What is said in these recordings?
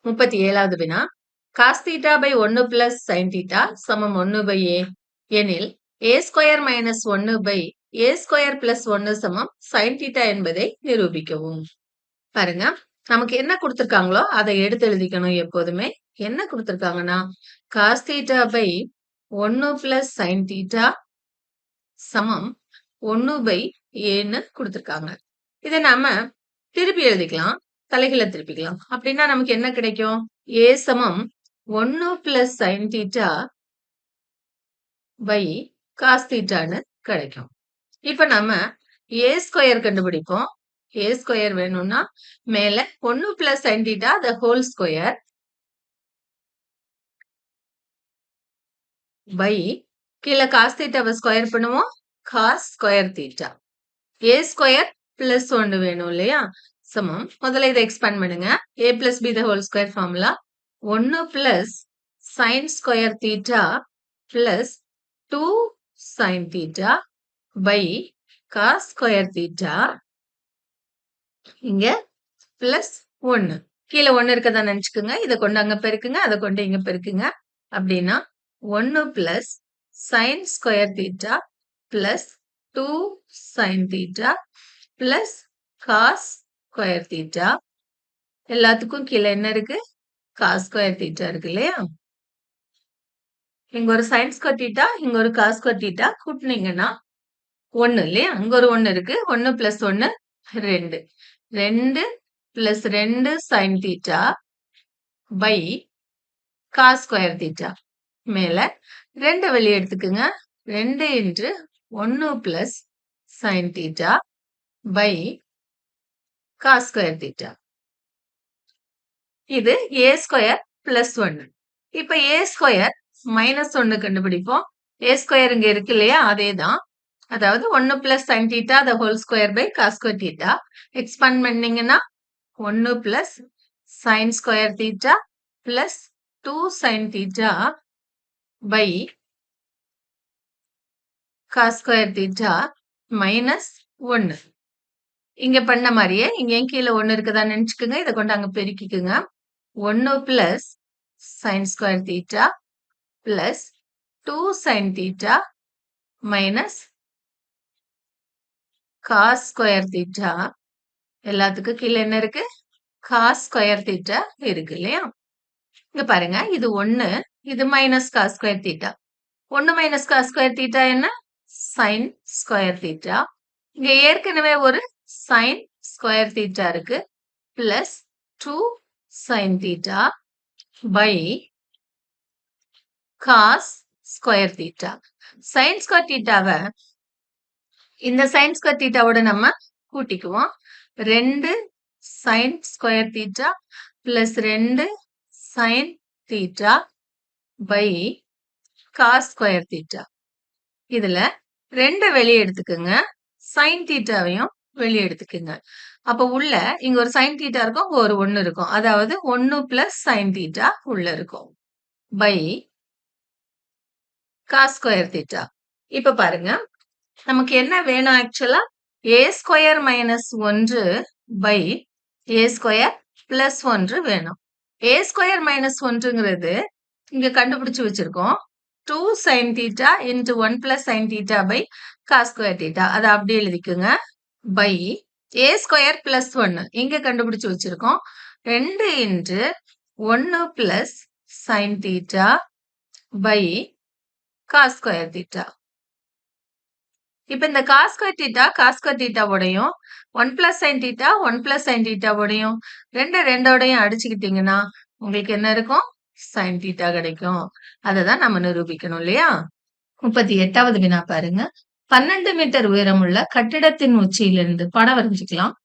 37வது வினா cos θ by 1 plus sin θ சமம் 1 by a எனில் a square minus 1 by a square plus 1 சமம் sin θ என்பதை நிரூபிக்கவும். பாருங்க, நமக்கு என்ன கொடுத்திருக்காங்களோ அதை எடுத்து எழுதிக்கணும். எப்போதுமே என்ன கொடுத்திருக்காங்கன்னா cos θ by 1 plus sin θ சமம் 1 by aன்னு கொடுத்திருக்காங்க. இதை நாம திருப்பி எழுதிக்கலாம், தலைகளை திருப்பிக்கலாம். அப்படின்னா நமக்கு என்ன கிடைக்கும்? a சமம் 1 plus sin θ by cos θன்னு கிடைக்கும். இப்ப நம்ம a ஸ்கொயர் கண்டுபிடிப்போம். a ஸ்கொயர் வேணும்னா மேல 1 plus sin θ the whole square by கீழே cos θவை ஸ்கொயர் பண்ணுவோம், cos square θ. a square plus 1 வேணும் இல்லையா? சமம், முதல்ல இதை எக்ஸ்பேண்ட் பண்ணுங்க. a plus b the whole square formula 1 plus sin square θ plus 2 sin θ by cos square θ. இங்க பிளஸ் 1 கீழே 1 இருக்கதான் நினைச்சுக்குங்க. இதை கொண்டு அங்க பெருக்குங்க, அதை கொண்டு இங்க பெருக்குங்க. அப்படின்னா 1 plus sin square θ plus 2 sin θ plus cos square θ. எல்லாத்துக்கும் கீழே என்ன இருக்கு? cos ஸ்கொயர் θ இருக்கு இல்லையா? இங்க ஒரு sin ஸ்கொயர் θ, இங்க ஒரு cos ஸ்கொயர் θ கூட்டினீங்கன்னா 1 இல்லையா? இங்க ஒரு 1 இருக்கு. 1 plus 1 2. 2 plus 2 sin θ by cos square θ. மேல 2 வெளியே எடுத்துக்குங்க. 2 into 1 plus sin θ by cos square θ. இது a ஸ்கொயர் பிளஸ் 1. இப்ப a ஸ்கொயர் மைனஸ் 1 கண்டுபிடிப்போம். a ஸ்கொயர் இங்க இருக்கு இல்லையா? அதேதான். அதாவது 1 plus sin θ the whole square by cos square θ. Expand பண்ணீங்கன்னா 1 plus sin square θ plus 2 sin θ by cos square θ minus 1. இங்க பண்ண மாதிரியே இங்கேயும் கீழே 1 இருக்குதா நினைச்சுக்குங்க. இதை கொண்டு அங்க பெருக்கிக்குங்க. 1 plus sin square θ plus 2 sin θ minus cos square θ. எல்லாத்துக்கும் கீழே என்ன இருக்கு? cos ஸ்கொயர் θ இருக்கு இல்லையா? இங்க பாருங்க, இது 1, இது minus cos square θ. 1 minus cos square θ என்ன? sin square θ. இங்க ஏற்கனவே ஒரு sin ஸ்கொயர் θ இருக்கு. Plus 2 sin θ by cos square θ. sin square θவை இந்த sin ஸ்கொயர் θவோட நம்ம கூட்டிக்குவோம். 2 sin square θ plus 2 sin θ by cos square θ. இதுல 2 வெளியே எடுத்துக்குங்க. sin θவையும் வெளியே எடுத்துக்குங்க. அப்ப உள்ள இங்க ஒரு sin θ இருக்கும், இங்க ஒரு 1 இருக்கும். அதாவது 1 plus sin θ உள்ள இருக்கும் by cos ஸ்கொயர் θ. இப்ப பாருங்க, நமக்கு என்ன வேணும்? ஆக்சுவலா a square minus 1 by a square plus 1 வேணும். a ஸ்கொயர் மைனஸ் 1ங்கிறது இங்க கண்டுபிடிச்சு வச்சிருக்கோம். 2 sin θ into 1 plus sin θ by cos square θ. அதை அப்படியே எழுதிக்குங்க. by a ஸ்கொயர் பிளஸ் 1 இங்க கண்டுபிடிச்சு வச்சிருக்கோம். 2 into 1 plus sin θ by cos square θ. இப்ப இந்த cos ஸ்கொயர் θ உடையும் 1 plus sin θ 1 plus sin θ உடையும் 2ஓடையும் அடிச்சுக்கிட்டீங்கன்னா உங்களுக்கு என்ன இருக்கும்? sin θ கிடைக்கும். அததான் நம்ம நிரூபிக்கணும் இல்லையா? 38வது வினா பாருங்க. 12 மீட்டர் உயரமுள்ள கட்டிடத்தின் உச்சியிலிருந்து படம் வரைஞ்சுக்கலாம்.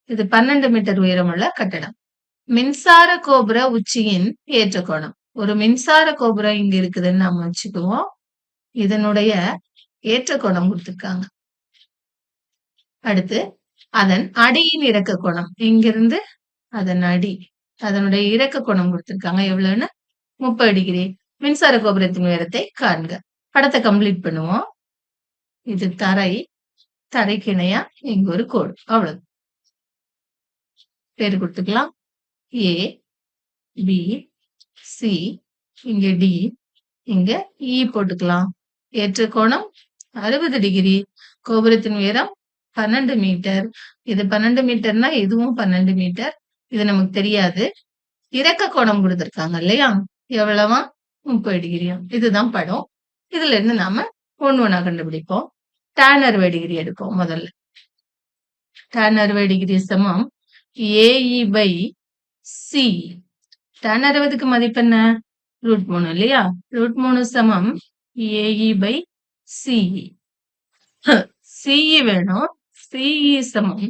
இது 12 மீட்டர் உயரமுள்ள கட்டிடம். மின்சார கோபுர உச்சியின் ஏற்ற கோணம். ஒரு மின்சார கோபுரம் இங்க இருக்குதுன்னு நம்ம வச்சுக்குவோம். இதனுடைய ஏற்ற கோணம் கொடுத்திருக்காங்க. அடுத்து அதன் அடியின் இறக்க கோணம். இங்கிருந்து அதன் அடி, அதனுடைய இறக்க கோணம் கொடுத்திருக்காங்க. எவ்வளவுன்னு? 30 டிகிரி. மின்சார கோபுரத்தின் உயரத்தை காண்க. படத்தை கம்ப்ளீட் பண்ணுவோம். இது தரை, தரைக்கு இணையா இங்க ஒரு கோடு. அவ்வளவு. பேர் கொடுத்துக்கலாம். ஏ, பி, சி, இங்க டி, இங்க இ போட்டுக்கலாம். ஏற்ற கோணம் 60 டிகிரி. கோபுரத்தின் உயரம் 12 மீட்டர். இது 12 மீட்டர்னா இதுவும் 12 மீட்டர். இது நமக்கு தெரியாது. இறக்க கோணம் கொடுத்திருக்காங்க இல்லையா? எவ்வளவா? 30 டிகிரியா? இதுதான் படம். இதுல இருந்து நாம ஒண்ணா கண்டுபிடிப்போம். tan 60 டிகிரி எடுப்போம் முதல்ல. tan 60 டிகிரி சமம் ஏஇ பை சி. tan 60க்கு மதிப்பு என்ன? √3 இல்லையா? √3 சமம் ஏஇ பை சிஇ. சிஇ வேணும். சிஇ சமம்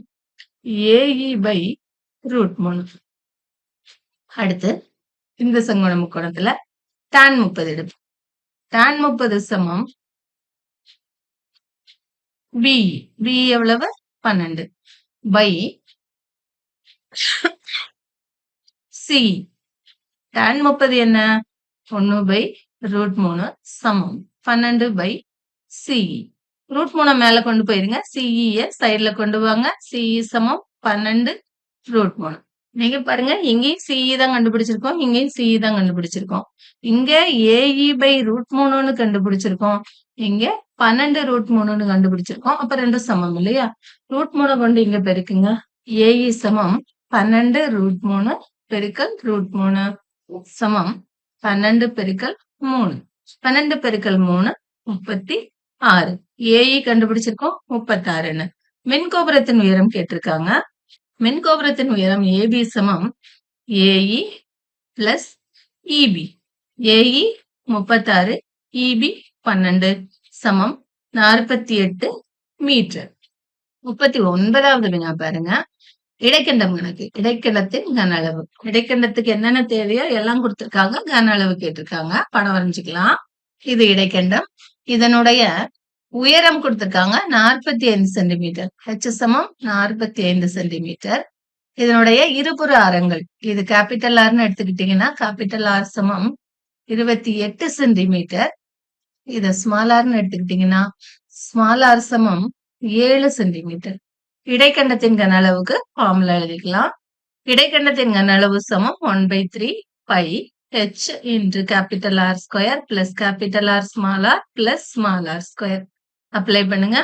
ஏஇ பை √3. அடுத்து இந்த செங்கோண முக்கோணத்துல tan 30 எடுப்போம். tan 30 சமம் பி. பி எவ்வளவு? 12 பை சி. tan 30 என்ன? 1 பை √3 சமம் 12 பை சிஇ. √3 மேல கொண்டு போயிருங்க. சிஇ சைடுல கொண்டு வாங்க. சிஇ சமம் 12 √3. நீங்க பாருங்க, இங்கேயும் சிஇ தான் கண்டுபிடிச்சிருக்கோம், இங்கேயும் சிஇ தான் கண்டுபிடிச்சிருக்கோம். இங்க ஏஇ பை √3ன்னு கண்டுபிடிச்சிருக்கோம், இங்க 12 √3ன்னு கண்டுபிடிச்சிருக்கோம். அப்ப ரெண்டும் சமம் இல்லையா? √3 கொண்டு இங்க பெருக்குங்க. ஏஇ சமம் 12 √3 பெருக்கல் √3 சமம் 12 பெருக்கல் 3. 12 பெருக்கல் 3 36. ஏஇ கண்டுபிடிச்சிருக்கோம் 36ன்னு. மின்கோபுரத்தின் உயரம் கேட்டிருக்காங்க. மின்கோபுரத்தின் உயரம் ஏபி சமம் AE plus EB. AE 36, EB 12 சமம் 48 மீட்டர். 39வது வினா பாருங்க. இடைக்கண்டம் கணக்கு. இடைக்கண்டத்தின் கன அளவு. இடைக்கண்டத்துக்கு என்னென்ன தேவையோ எல்லாம் கொடுத்திருக்காங்க. கன அளவு கேட்டிருக்காங்க. படம் வரைஞ்சுக்கலாம். இது இடைக்கண்டம். இதனுடைய உயரம் கொடுத்திருக்காங்க 45 சென்டிமீட்டர். ஹெச் சமம் 45 சென்டிமீட்டர். இதனுடைய இருபுற ஆரங்கள். இது கேபிட்டல் ஆர்னு எடுத்துக்கிட்டீங்கன்னா கேபிட்டல் ஆர் சமம் 28 சென்டிமீட்டர். இத ஸ்மால் ஆர்னு எடுத்துக்கிட்டீங்கன்னா ஸ்மால் ஆர் சமம் 7 சென்டிமீட்டர். இடைக்கண்டத்தின் கன அளவுக்கு ஃபார்முலா எழுதிக்கலாம். இடைக்கண்டத்தின் கன அளவு சமம் 1/3 pi H into capital R square plus capital R small r square. Apply பண்ணுங்க.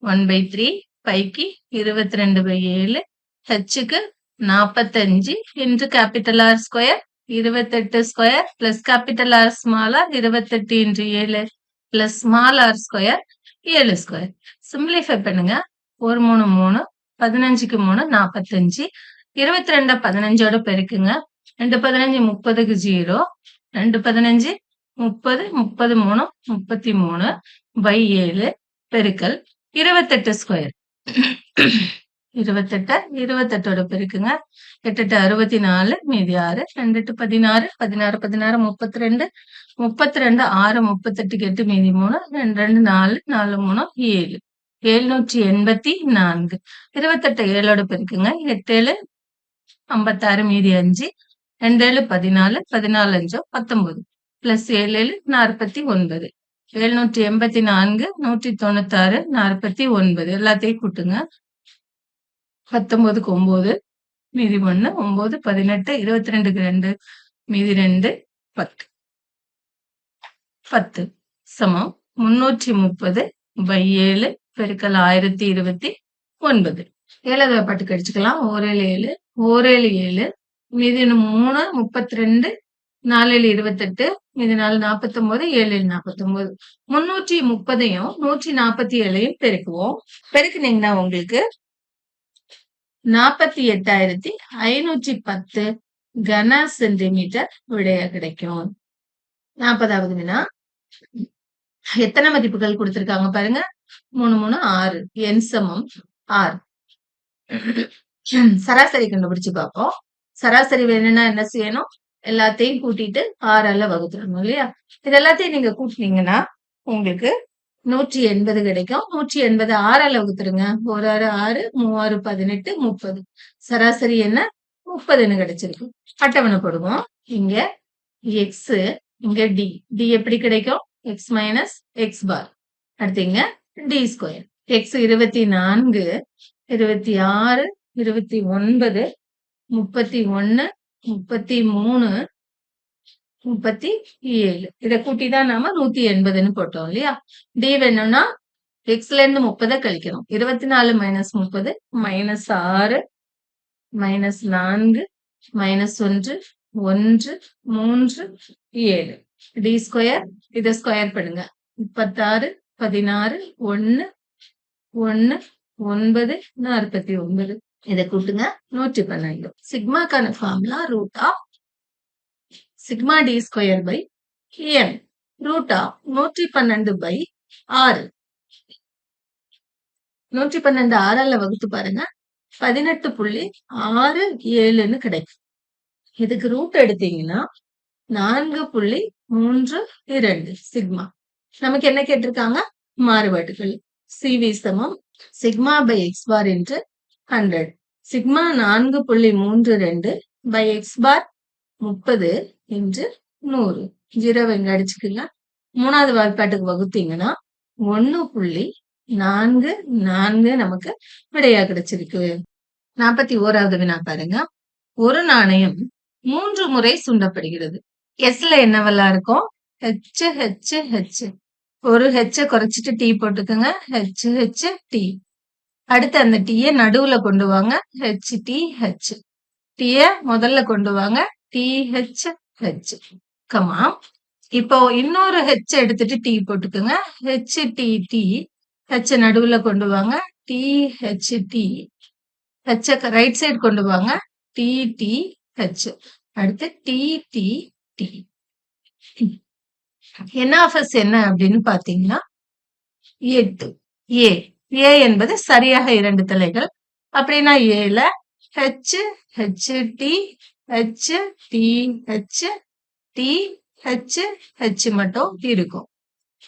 1/3 பைக்கு 22/7, ஹெச்சுக்கு 45 into capital R square 28 square plus capital R 28 into 7 plus small r square 7 square. Simplify பண்ணுங்க. 1 3 3, 15க்கு 3 45, 22 15ஓட பெருக்குங்க. 2 15 30க்கு 0, 2 15 30, 30 3 33 பை 7 பெருக்கல் 28 ஸ்கொயர். 28ஓட பெருக்குங்க. 8 64, மீதி 6, 2 16, 16 16 32, 32 6 38க்கு 8 மீதி 3, 2 2 4, 4 3 7, 784. 28 7ஓட பெருக்குங்க. 8 7 56 மீதி 5, 2 7 14, 14 5 19 பிளஸ் 7 7 49. 784, 196, 49 எல்லாத்தையும் கூட்டுங்க. 19க்கு 9 மீதி 1, 9 18, 22க்கு 2 மீதி 2 10. 10 சமம் 330 பை 7 பெருக்கல் 1029. 7வது பாட்டுக்கு அடிச்சுக்கலாம். 1 7 7 7 7 மீதி 3 32, 4 7 28, மீதி 4 49, 7 7 49. 330ஐயும் 147ஐயும் பெருக்குவோம். பெருக்குனீங்கன்னா உங்களுக்கு 48,510 கன சென்டிமீட்டர் விடையா கிடைக்கும். 40வது வினா. எத்தனை மதிப்புகள் கொடுத்திருக்காங்க பாருங்க. 3 3 6. என் சமம் 6. சராசரி கண்டுபிடிச்சு பார்ப்போம். சராசரி வேணும்னா என்ன செய்யணும்? எல்லாத்தையும் கூட்டிட்டு 6ஆல வகுத்துடணும் இல்லையா? இது எல்லாத்தையும் நீங்க கூட்டினீங்கன்னா உங்களுக்கு 180 கிடைக்கும். 180 6ஆல வகுத்துருங்க. 1 6 6, 3 6 18, 30. சராசரி என்ன? 30ன்னு கிடைச்சிருக்கு. அட்டவணை போடுவோம். இங்க எக்ஸ், இங்க டி. டி எப்படி கிடைக்கும்? எக்ஸ் மைனஸ் எக்ஸ் பார். அடுத்தீங்க டி ஸ்கொயர். எக்ஸ் 24, 26, 29, 31, 33, 37. இத கூட்டி தான் நாம 180ன்னு போட்டோம் இல்லையா? D வேணும்னா xல இருந்து 30 கழிக்கணும். 24 minus 30 minus 6 minus 4 minus 1 1 3 7. D square இத ஸ்கொயர் பண்ணுங்க. 36 16 1 1 9 49. இத கூட்டுங்க 112. சிக்மாக்கான formula root of sigma d square by n root of 112 by 6. 112 6ஆல வகுத்து பாருங்க 18.67ன்னு கிடைக்கும். இதுக்கு ரூட் எடுத்தீங்கன்னா 4.32 சிக்மா. நமக்கு என்ன கேட்டிருக்காங்க? மாறுபாடுகள். சிவி சமம் sigma by x bar into 100. Sigma 4.32 by x bar 30 into 100. 0 இங்க அடிச்சுக்குங்க. மூணாவது வாய்ப்பாட்டுக்கு வகுத்தீங்கன்னா 1.44 நமக்கு விடையா கிடைச்சிருக்கு. 41வது வினா பாருங்க. ஒரு நாணயம் 3 முறை சுண்டப்படுகிறது. எஸ்ல என்னவெல்லாம் இருக்கும்? H H H. ஒரு ஹெச்ச குறைச்சிட்டு டி போட்டுக்கோங்க. H H T. அடுத்து அந்த டீய நடுவுல கொண்டு வாங்க. H T H. டீய முதல்ல கொண்டு வாங்க. T H H. கமா. இப்போ இன்னொரு ஹெச் எடுத்துட்டு டி போட்டுக்கோங்க. H T T. ஹெச் நடுவுல கொண்டு வாங்க. T H T. H right side கொண்டு வாங்க. T T H. அடுத்து T T T. n of s என்ன அப்படின்னு பாத்தீங்கன்னா 8. ஏ. ஏ என்பது சரியாக 2 தலைகள். அப்படின்னா ஏல H H T H T H T H H மட்டும் இருக்கும்.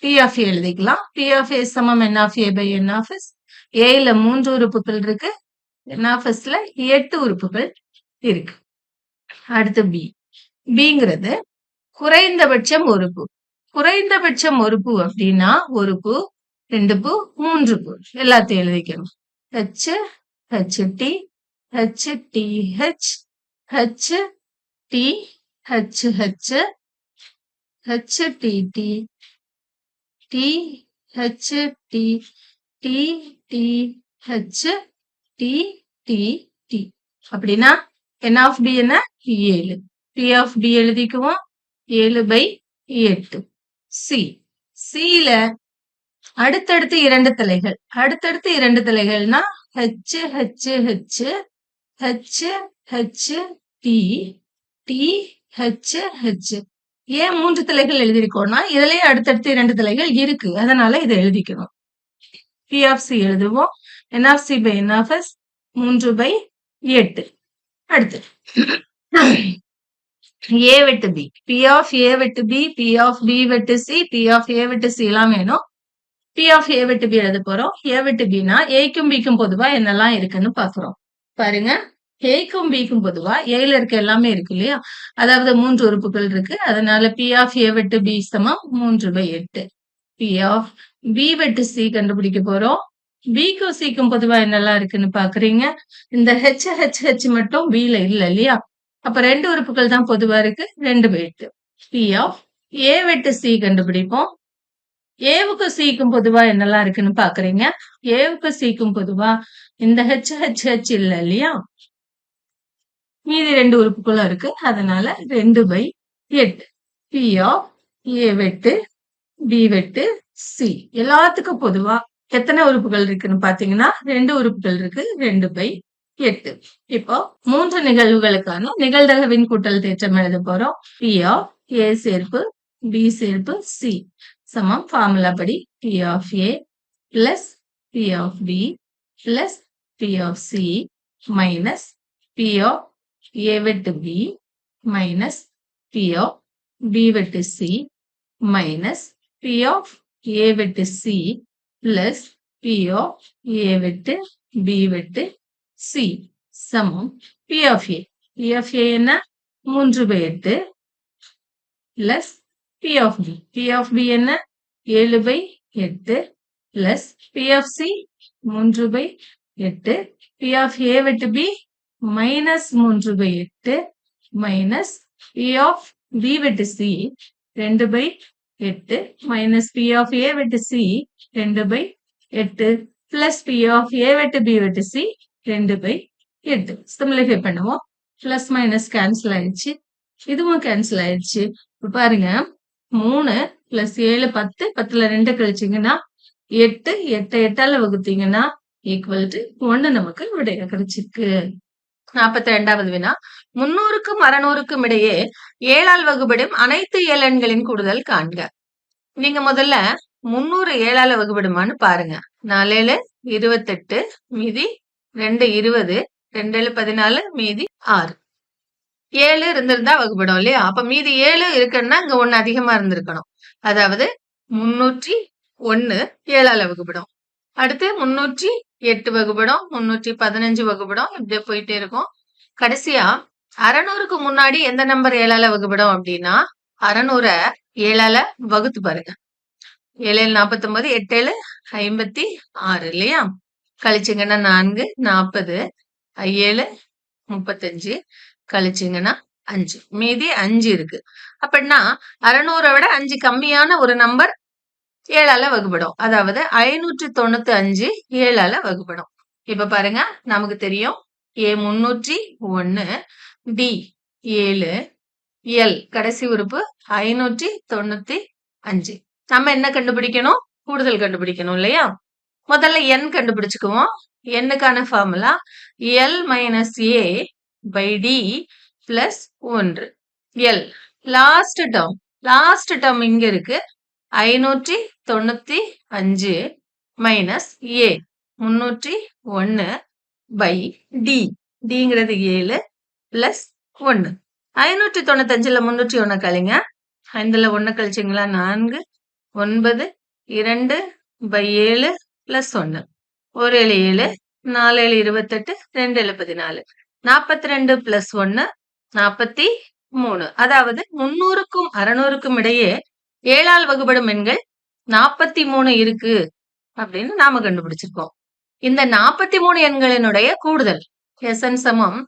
P of A எழுதிக்கலாம். P of A சமம் n of A by n of s. ஏல 3 உறுப்புகள் இருக்கு. n of sல 8 உறுப்புகள் இருக்கு. அடுத்து B. Bங்கிறது குறைந்தபட்சம் உறுப்பு. குறைந்தபட்சம் உறுப்பு அப்படின்னா ஒரு பூ 2 பூ 3 பூ எல்லாத்தையும் எழுதிக்கணும். H H T H T H H T H H H T T T H T T T H T T T. அப்படின்னா n of B என்ன? 7. P of B எழுதிக்குவோம். 7/8. C. Cல அடுத்தடுத்து 2 தலைகள். அடுத்தடுத்து 2 தலைகள்னா H H H H H T T H H. ஏன் 3 தலைகள் எழுதிருக்கோம்னா இதுலயே அடுத்தடுத்து 2 தலைகள் இருக்கு. அதனால இதை எழுதிக்கணும். P of C எழுதுவோம். n of C by n of s 3/8. அடுத்து A வெட்டு B. P of A வெட்டு B, P of B வெட்டு C, P of A வெட்டு C எல்லாம் வேணும். P of A வெட்டு B எழுத போறோம். A வெட்டு Bனா Aக்கும் Bக்கும் பொதுவா என்னெல்லாம் இருக்குன்னு பாக்குறோம். பாருங்க. Aக்கும் Bக்கும் பொதுவா Aல இருக்க எல்லாமே இருக்கு இல்லையா? அதாவது 3 உறுப்புகள் இருக்கு. அதனால P of A வெட்டு B சமம் 3/8. P of B வெட்டு C கண்டுபிடிக்க போறோம். Bக்கும் Cக்கும் பொதுவா என்னெல்லாம் இருக்குன்னு பாக்குறீங்க. இந்த H H H மட்டும் Bல இல்ல இல்லையா? அப்ப 2 உறுப்புகள் தான் பொதுவா இருக்கு. 2/8. P of A வெட்டு C கண்டுபிடிப்போம். ஏவுக்கும் சிக்கும் பொதுவா என்னெல்லாம் இருக்குன்னு பாக்குறீங்க. ஏவுக்கும் சிக்கும் பொதுவா இந்த H H H இல்ல இல்லையா? மீதி 2 உறுப்புகளும் இருக்கு. அதனால 2/8. P of A வெட்டு B வெட்டு C. எல்லாத்துக்கும் பொதுவா எத்தனை உறுப்புகள் இருக்குன்னு பாத்தீங்கன்னா 2 உறுப்புகள் இருக்கு. 2/8. இப்போ 3 நிகழ்வுகளுக்கான நிகழ்தகவின் கூட்டல் தேற்றம் எழுத போறோம். P of A சேர்ப்பு B சேர்ப்பு C சமம் ஃபார்முலா படி P of A plus P of B plus P of C minus P of A வெட்டு B minus P of B வெட்டு C minus P of A வெட்டு C plus P of A வெட்டு B வெட்டு C சமம் P of A. P of A என்ன? 3/8 plus P of B. P of B என்ன? 7/8 plus P of C 3/8. P of A வெட்டு B -3/8 minus P of B வெட்டு C 2/8 minus P of A வெட்டு C 2/8 plus P of A வெட்டு B வெட்டு C 2/8. Simplify பண்ணுவோம். Plus minus cancel ஆயிடுச்சு. இதுவும் cancel ஆயிடுச்சு. இப்ப பாருங்க 3 பிளஸ் 7 10 10ல 2 கழிச்சீங்கன்னா 8 8 8ஆல வகுத்தீங்கன்னா ஈக்குவல் டு 1 நமக்கு விடைய கிடைச்சிருக்கு. 42வது வினா 300க்கும் 600க்கும் இடையே 7ஆல் வகுபடும் அனைத்து இயலெண்களின் கூடுதல் காண்க. நீங்க முதல்ல 300 7ஆல வகுபடுமான்னு பாருங்க. 4 7 28 மீதி 2 20 2 7 14 மீதி 6 7 இருந்திருந்தா வகுபடும் இல்லையா? அப்ப மீதி 7 இருக்குன்னா இங்க 1 அதிகமா இருந்திருக்கணும். அதாவது 301 7ஆல வகுபடும். அடுத்து 308 வகுபடும், 315 வகுபடும், இப்படியே போயிட்டே இருக்கும். கடைசியா 600க்கு முன்னாடி எந்த நம்பர் 7ஆல வகுபடும் அப்படின்னா 600 7ஆல வகுத்து பாருங்க. 7 7 49 8 7 56 இல்லையா? கழிச்சிங்கன்னா 4 40 7 35 கழிச்சிங்கன்னா 5 மீதி 5 இருக்கு. அப்படின்னா 600 விட 5 கம்மியான ஒரு நம்பர் 7ஆல வகுபடும். அதாவது 595 7ஆல வகுபடும். இப்ப பாருங்க நமக்கு தெரியும் A 301 D 7 L கடைசி உறுப்பு 595. நம்ம என்ன கண்டுபிடிக்கணும்? கூடுதல் கண்டுபிடிக்கணும் இல்லையா? முதல்ல n கண்டுபிடிச்சுக்குவோம். n-க்கான formula L minus A by D plus 1. L last term இங்க இருக்கு. 595 மைனஸ் A 301 பை D. Dங்கிறது 7 பிளஸ் 1. 595ல 301 கழிங்க. 5ல 1 கழிச்சிங்களா 4 9 2 பை 7 பிளஸ் 1 1 7 7 4 7 28 2 7 14 42 பிளஸ் 1 43. அதாவது 300க்கும் 600க்கும் இடையே 7ஆல் வகுபடும் எண்கள் 43 இருக்கு அப்படின்னு நாம கண்டுபிடிச்சிருக்கோம். இந்த 43 எண்களினுடைய கூடுதல் Sn சமம்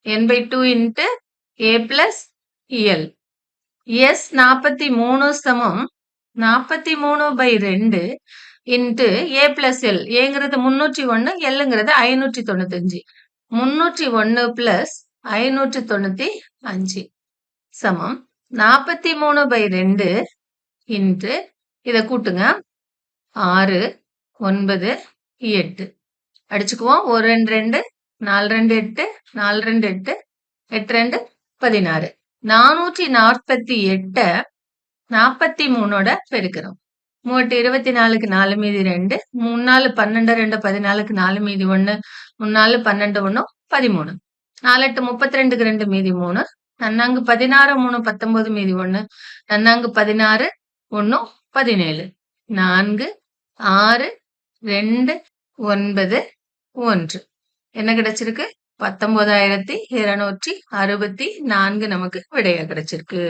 n/2 into A plus L. S 43 சமம் 43/2 இன்ட்டு A பிளஸ் L. ஏங்கிறது 301, Lங்கிறது 595. 301 பிளஸ் 595 சமம் 43/2 இன்ட்டு இதை கூட்டுங்க 6 9 8 அடிச்சுக்குவோம். 1 2 2 4 2 8 4 2 8 8 2 16 448 43ஓட பெருக்கிறோம். 3 24க்கு 4 மீதி 2 3 4 12 2 14க்கு 4 மீதி 1 3 4 12 1 13 4 8 32க்கு 2 மீதி 3 நன்னாங்கு 16 3 19 மீதி 1 நன்னாங்கு 16 1 17 4 6 2 9 1 என்ன கிடைச்சிருக்கு? 19,264 நமக்கு விடையா கிடைச்சிருக்கு.